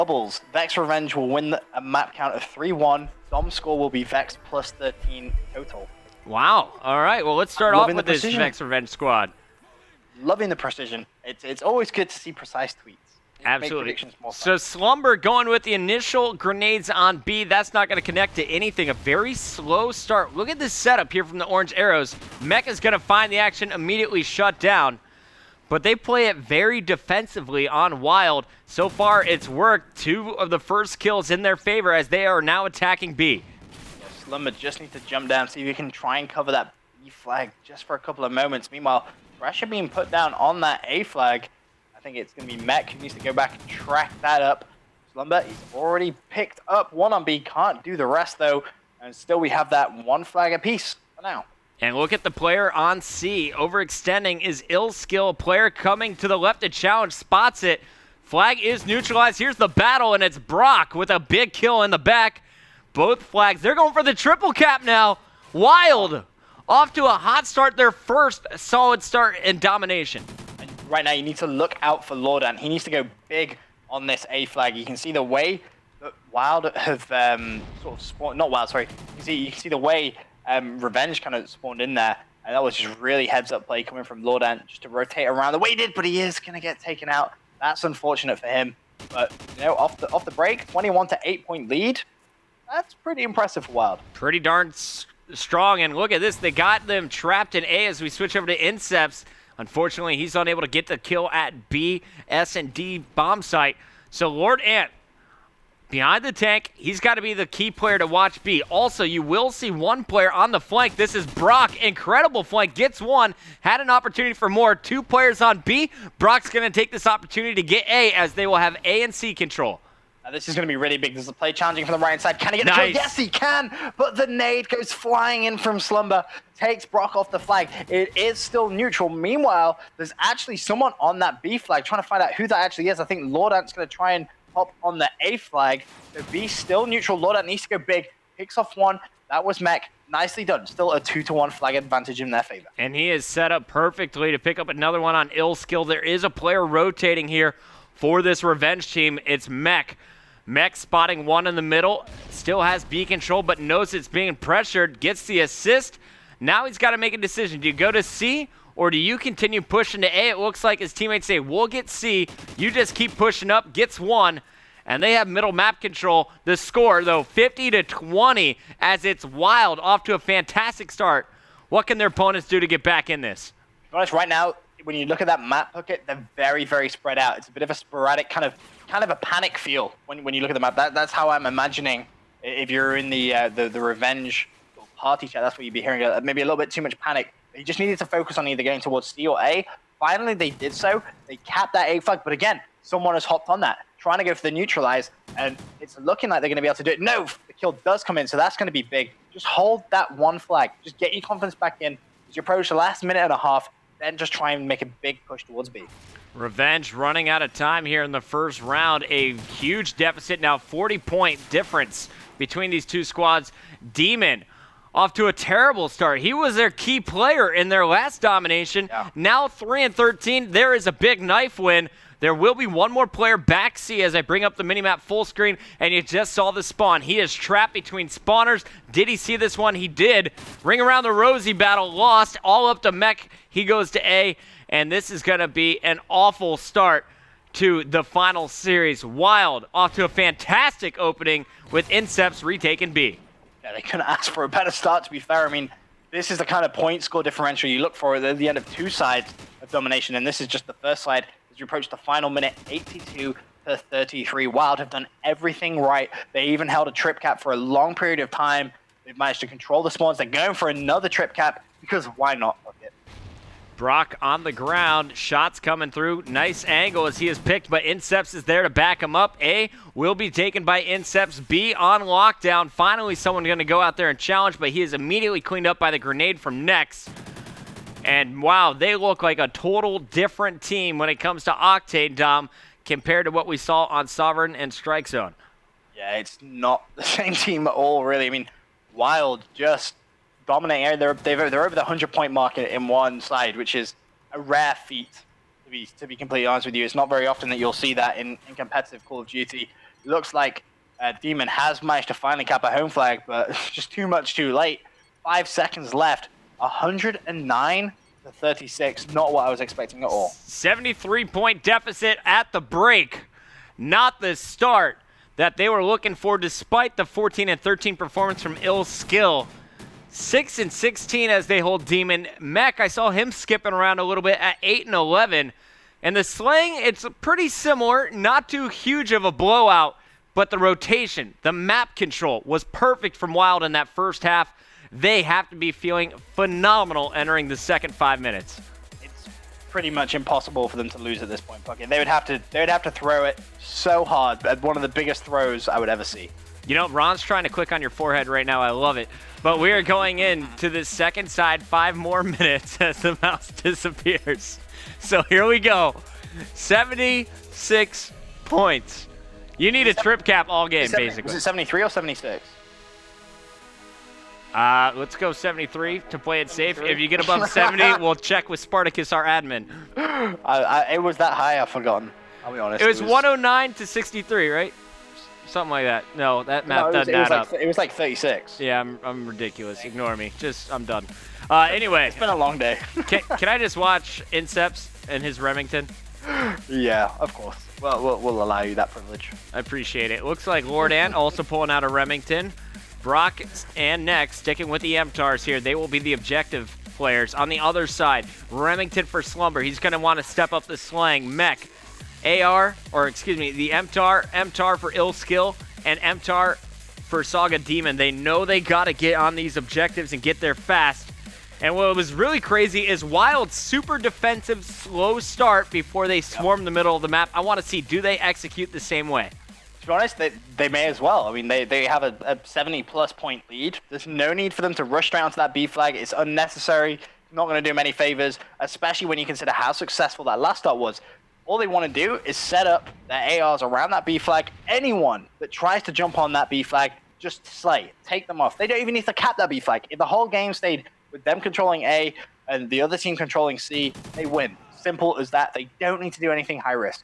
doubles. Vexx Revenge will win a map count of 3-1. Dom's score will be Vexx plus 13 total. Wow. All right. Well, let's start off with this Vexx Revenge squad. Loving the precision. It's always good to see precise tweets. Absolutely. So Slumber going with the initial grenades on B. That's not going to connect to anything. A very slow start. Look at this setup here from the orange arrows. Mech is going to find the action, immediately shut down. But they play it very defensively on Wild. So far, it's worked. 2 of the first kills in their favor as they are now attacking B. Yeah, Slumber just needs to jump down, see if he can try and cover that B flag just for a couple of moments. Meanwhile, pressure being put down on that A flag. I think it's going to be Mech who needs to go back and track that up. Slumber, he's already picked up 1 on B. Can't do the rest, though. And still we have that 1 flag apiece for now. And look at the player on C. Overextending is ill skill. Player coming to the left to challenge. Spots it. Flag is neutralized. Here's the battle, and it's Brock with a big kill in the back. Both flags. They're going for the triple cap now. Wild. Off to a hot start. Their first solid start in domination. Right now, you need to look out for Lordan. He needs to go big on this A flag. You can see the way that Wild have sort of spawned. Not Wild, sorry. You can see the way Revenge kind of spawned in there. And that was just really heads-up play coming from Lordan just to rotate around the way he did, but he is going to get taken out. That's unfortunate for him. But, you know, off the break, 21 to 8-point lead. That's pretty impressive for Wild. Pretty darn strong. And look at this. They got them trapped in A as we switch over to Inceps. Unfortunately, he's unable to get the kill at B, S, and D bomb site. So Lord Ant, behind the tank, he's got to be the key player to watch B. Also, you will see 1 player on the flank. This is Brock. Incredible flank. Gets 1. Had an opportunity for more. 2 players on B. Brock's going to take this opportunity to get A as they will have A and C control. Now this is going to be really big. There's a play challenging from the right side. Can he get the kill? Yes, he can. But the nade goes flying in from Slumber. Takes Brock off the flag. It is still neutral. Meanwhile, there's actually someone on that B flag trying to find out who that actually is. I think Lordant's going to try and hop on the A flag. So B still neutral. Lordant needs to go big. Picks off 1. That was Mech. Nicely done. Still a 2-1 flag advantage in their favor. And he is set up perfectly to pick up another one on ill skill. There is a player rotating here for this Revenge team. It's Mech. Mech spotting 1 in the middle. Still has B control, but knows it's being pressured. Gets the assist. Now he's got to make a decision. Do you go to C, or do you continue pushing to A? It looks like his teammates say, we'll get C. You just keep pushing up. Gets 1. And they have middle map control. The score, though, 50 to 20 as it's Wild off to a fantastic start. What can their opponents do to get back in this? Right now, when you look at that map bucket, they're very, very spread out. It's a bit of a sporadic kind of a panic feel when you look at the map. That's how I'm imagining if you're in the Revenge party chat. That's what you'd be hearing. Maybe a little bit too much panic. They just needed to focus on either going towards C or A. Finally, they did so. They capped that A flag, but again, someone has hopped on that, trying to go for the neutralize, and it's looking like they're going to be able to do it. No, the kill does come in, so that's going to be big. Just hold that 1 flag. Just get your confidence back in as you approach the last minute and a half, then just try and make a big push towards B. Revenge running out of time here in the first round. A huge deficit now, 40-point difference between these 2 squads. Demon off to a terrible start. He was their key player in their last domination. Yeah. Now 3-13. There is a big knife win. There will be 1 more player back C as I bring up the minimap full screen, and you just saw the spawn. He is trapped between spawners. Did he see this one? He did. Ring around the Rosie battle, lost. All up to Mech. He goes to A, and this is going to be an awful start to the final series. Wild off to a fantastic opening with Inceps retaking B. Yeah, they couldn't ask for a better start, to be fair. I mean, this is the kind of point score differential you look for at the end of 2 sides of domination, and this is just the first side as you approach the final minute, 82 to 33. Wild have done everything right. They even held a trip cap for a long period of time. They've managed to control the spawns. They're going for another trip cap because why not? Fuck it. Brock on the ground, shots coming through. Nice angle as he is picked, but Inceps is there to back him up. A will be taken by Inceps. B on lockdown. Finally, someone going to go out there and challenge, but he is immediately cleaned up by the grenade from Nex. And wow, they look like a total different team when it comes to Octane, Dom, compared to what we saw on Sovereign and Strike Zone. Yeah, it's not the same team at all, really. I mean, Wild just dominating. They're over the 100-point mark in one side, which is a rare feat, to be completely honest with you. It's not very often that you'll see that in competitive Call of Duty. Looks like Demon has managed to finally cap a home flag, but just too much too late. 5 seconds left. 109 to 36. Not what I was expecting at all. 73-point deficit at the break. Not the start that they were looking for, despite the 14 and 13 performance from Ill Skill. 6 and 16 as they hold Demon. Mech, I saw him skipping around a little bit at 8 and 11. And the Slaying, it's pretty similar, not too huge of a blowout, but the rotation, the map control was perfect from Wild in that first half. They have to be feeling phenomenal entering the second 5 minutes. It's pretty much impossible for them to lose at this point, Puckett. They would have to throw it so hard, at one of the biggest throws I would ever see. You know, Ron's trying to click on your forehead right now. I love it. But we are going into the second side, 5 more minutes as the mouse disappears. So here we go. 76 points. You need a trip cap all game, basically. Was it 73 or 76? Let's go 73 to play it safe. If you get above 70, we'll check with Spartacus, our admin. It was that high, I've forgotten. I'll be honest. It was 109 to 63, right? Something like that. No, that math doesn't add up. It was like 36. Yeah, I'm ridiculous. Ignore me. I'm done. Anyway. It's been a long day. Can I just watch Inceps and his Remington? Yeah, of course. Well, we'll allow you that privilege. I appreciate it. Looks like Lord Ant also pulling out a Remington. Brock and Nex sticking with the MTARs here. They will be the objective players. On the other side, Remington for Slumber. He's going to want to step up the slang. Mech, AR, or excuse me, the MTAR for Ill Skill, and MTAR for Saga Demon. They know they got to get on these objectives and get there fast. And what was really crazy is Wild's super defensive slow start before they swarm the middle of the map. I want to see, do they execute the same way? To be honest, they may as well. I mean, they have a 70-plus point lead. There's no need for them to rush down to that B flag. It's unnecessary. Not going to do them any favors, especially when you consider how successful that last start was. All they want to do is set up their ARs around that B flag. Anyone that tries to jump on that B flag, just slay. Take them off. They don't even need to cap that B flag. If the whole game stayed with them controlling A and the other team controlling C, they win. Simple as that. They don't need to do anything high risk.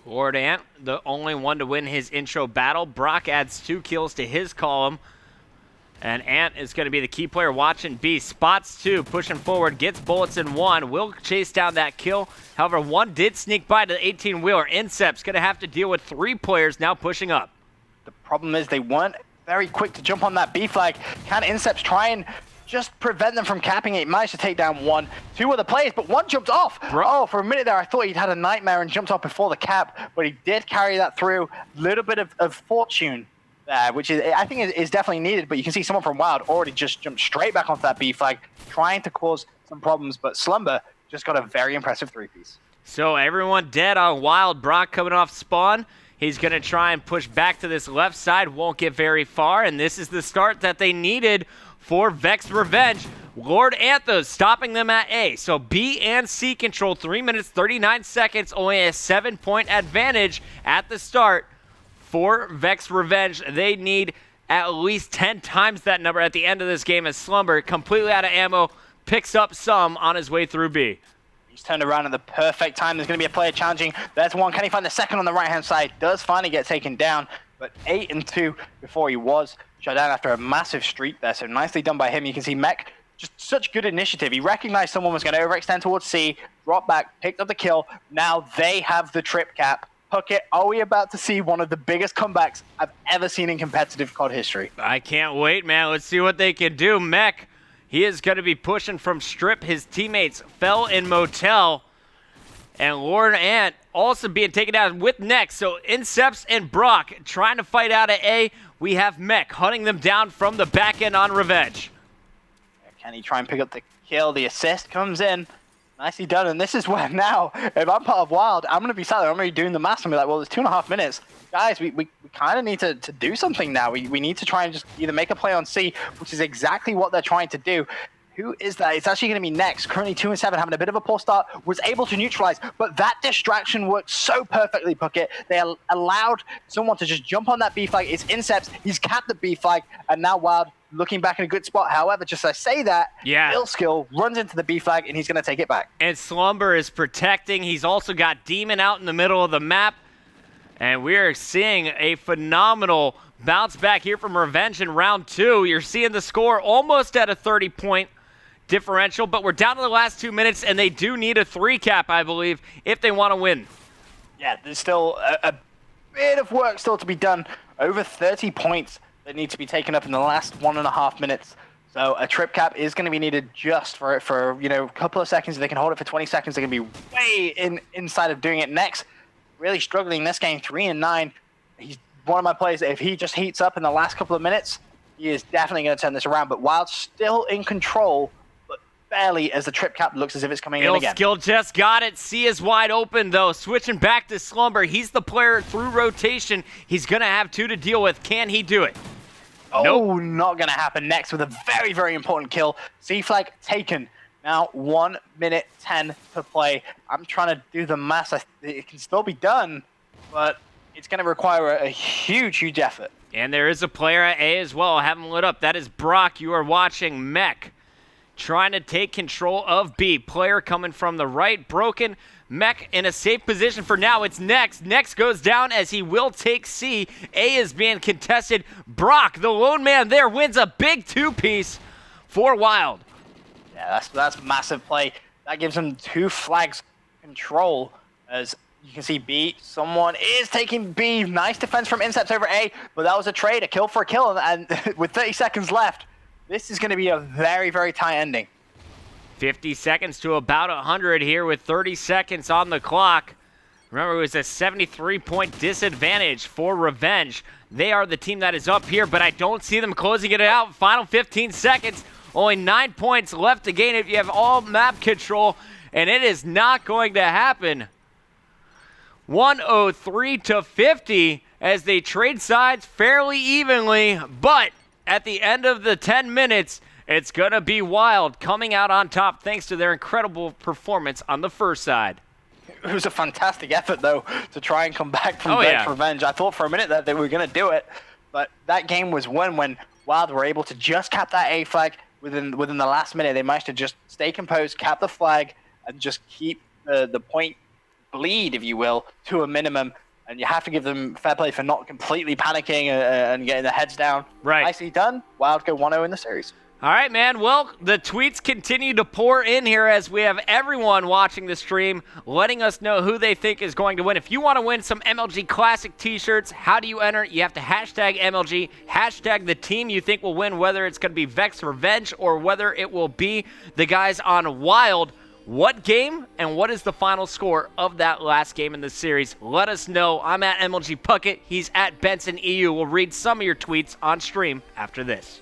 Lord Ant, the only one to win his intro battle. Brock adds 2 kills to his column. And Ant is going to be the key player watching B. Spots 2, pushing forward, gets bullets in 1. Will chase down that kill. However, 1 did sneak by to the 18-wheeler. Incept's going to have to deal with 3 players now pushing up. The problem is they weren't very quick to jump on that B flag. Can Incepts try and just prevent them from capping it? Managed to take down 1. 2 other players, but 1 jumped off. Oh, for a minute there, I thought he'd had a nightmare and jumped off before the cap, but he did carry that through. Little bit of fortune there, which is, I think is definitely needed, but you can see someone from Wild already just jumped straight back onto that B flag, trying to cause some problems, but Slumber just got a very impressive 3-piece. So everyone dead on Wild. Brock coming off spawn. He's going to try and push back to this left side. Won't get very far, and this is the start that they needed for Vexx Revenge. Lord Anthos stopping them at A. So B and C control 3 minutes, 39 seconds, only a 7-point advantage at the start for Vexx Revenge. They need at least 10 times that number at the end of this game as Slumber, completely out of ammo, picks up some on his way through B. He's turned around at the perfect time. There's going to be a player challenging. There's one. Can he find the second on the right-hand side? Does finally get taken down, but 8 and 2 before he was shut down after a massive streak there. So nicely done by him. You can see Mech, just such good initiative. He recognized someone was going to overextend towards C, dropped back, picked up the kill. Now they have the trip cap. Puckett, are we about to see one of the biggest comebacks I've ever seen in competitive COD history? I can't wait, man. Let's see what they can do. Mech, he is going to be pushing from strip. His teammates fell in motel. And Lord Ant also being taken down with Nex. So Inceps and Brock trying to fight out at A. We have Mech hunting them down from the back end on Revenge. Can he try and pick up the kill? The assist comes in. Nicely done. And this is where now, if I'm part of Wild, I'm going to be sat there. I'm going to be doing the math and be like, well, there's 2.5 minutes. Guys, we kind of need to do something now. We need to try and just either make a play on C, which is exactly what they're trying to do. Who is that? It's actually going to be Nex. Currently 2 and 7, having a bit of a poor start. Was able to neutralize, but that distraction worked so perfectly, Puckett. They allowed someone to just jump on that B flag. It's Inceps. He's capped the B flag, and now Wild looking back in a good spot. However, just as I say that, Ill Skill runs into the B flag, and he's going to take it back. And Slumber is protecting. He's also got Demon out in the middle of the map. And we are seeing a phenomenal bounce back here from Revenge in round 2. You're seeing the score almost at a 30-point differential, but we're down to the last 2 minutes, and they do need a 3 cap, I believe, if they want to win. Yeah, there's still a bit of work still to be done. Over 30 points that need to be taken up in the last 1.5 minutes. So a trip cap is going to be needed just for a couple of seconds. If they can hold it for 20 seconds, they're going to be way inside of doing it next. Really struggling this game, 3-9. He's one of my players. If he just heats up in the last couple of minutes, he is definitely going to turn this around. But Wild still in control, but barely, as the trip cap looks as if it's coming in again. Skill just got it. C is wide open, though. Switching back to Slumber. He's the player through rotation. He's going to have 2 to deal with. Can he do it? Oh, nope. Not going to happen. Next with a very, very important kill. C flag taken. Now 1 minute 10 to play. I'm trying to do the math. It can still be done, but it's going to require a huge, huge effort. And there is a player at A as well. I have him lit up. That is Brock. You are watching Mech trying to take control of B. Player coming from the right. Broken. Mech in a safe position for now. It's Next. Next goes down as he will take C. A is being contested. Brock, the lone man there, wins a big 2-piece for Wild. Yeah, that's massive play. That gives him 2 flags control. As you can see, B, someone is taking B. Nice defense from Incept over A, but that was a trade, a kill for a kill. And with 30 seconds left, this is going to be a very, very tight ending. 50 seconds to about 100 here with 30 seconds on the clock. Remember, it was a 73-point disadvantage for Revenge. They are the team that is up here, but I don't see them closing it out. Final 15 seconds. Only 9 points left to gain if you have all map control, and it is not going to happen. 103 to 50 as they trade sides fairly evenly, but at the end of the 10 minutes, it's going to be Wild coming out on top thanks to their incredible performance on the first side. It was a fantastic effort, though, to try and come back from Vexx Revenge. I thought for a minute that they were going to do it, but that game was won when Wild were able to just cap that A flag within the last minute. They managed to just stay composed, cap the flag, and just keep the point bleed, if you will, to a minimum. And you have to give them fair play for not completely panicking and getting their heads down. Right. Nicely done. Wild go 1-0 in the series. All right, man. Well, the tweets continue to pour in here as we have everyone watching the stream letting us know who they think is going to win. If you want to win some MLG Classic t-shirts, how do you enter? You have to hashtag MLG, hashtag the team you think will win, whether it's going to be Vexx Revenge or whether it will be the guys on Wild. What game and what is the final score of that last game in the series? Let us know. I'm at MLG Puckett. He's at Benson EU. We'll read some of your tweets on stream after this.